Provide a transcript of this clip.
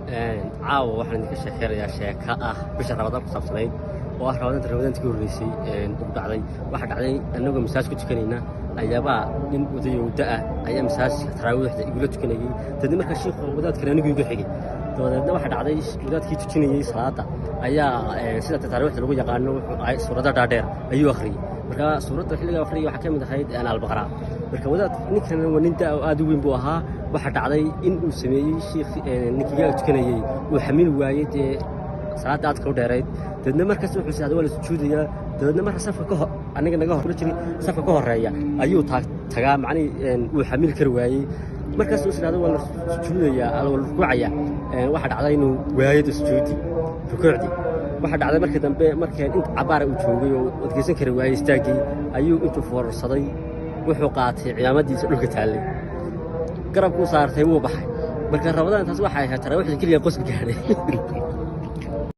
caawa waxaan idinka sheekeynayaa sheeko ah bisha Ramadaan ku saabsanayd oo ah Ramadaantii horeysay ugu dhacday. Waxa dhacday annagoo masaajid ku tukanayna ayaaba nin odayowda ah ayaa masaajidka taraawiixda igula tukanayay. Dadna markaa sheekhu wadaadkan anigu iga xigay. Dabadeedna waxa dhacday wadaadkii tukanayay salaada ayaa sida taraawiixda lagu yaqaano suurada dhaadheer ayuu akhriyay. Marka suurada xilliga akhriyay waxa ka mid ahayd al-Baqara. Marka wadaad ninkan waa nin aad u weyn buu ahaa. waxa dhacday in uu sameeyay sheekh ninkiga tukanayay uu xamil waayay salaada aad ka dheereyd. dadna markaas wuxuu saado wala sujuudaya. dadna marka safka ka hor aniga naga hor jiray safka ka horeeya ayuu tagaa macni uu xamil kar waayay. markaas uu saado wala sujuudaya wala rukuucaya. waxa dhacday inuu waayay sujuudi rukuucdi. waxa dhacday markii dambe markii inta cabaar uu joogay oo adkeysan kar waayay istaagay ayuu intuu foorsaday wuxuu qaatay ciidamadiisa dhulka taalay. garabku saartay wuu baxay. marka Ramadaan taas waxay ahayd taraawiixda kaliya qosl gaaray.